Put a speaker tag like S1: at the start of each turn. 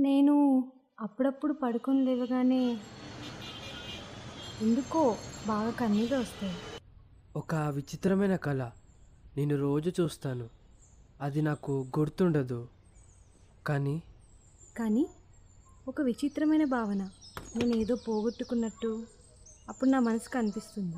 S1: నేను అప్పుడప్పుడు పడుకొని లేవగానే ఎందుకో బాగా కన్నీళ్ళు వస్తాయి.
S2: ఒక విచిత్రమైన కళ. నేను రోజు చూస్తాను. అది నాకు గుర్తుండదు. కానీ
S1: కానీ ఒక విచిత్రమైన భావన. నేనేదో పోగొట్టుకున్నట్టు అప్పుడు నా మనసుకు అనిపిస్తుంది.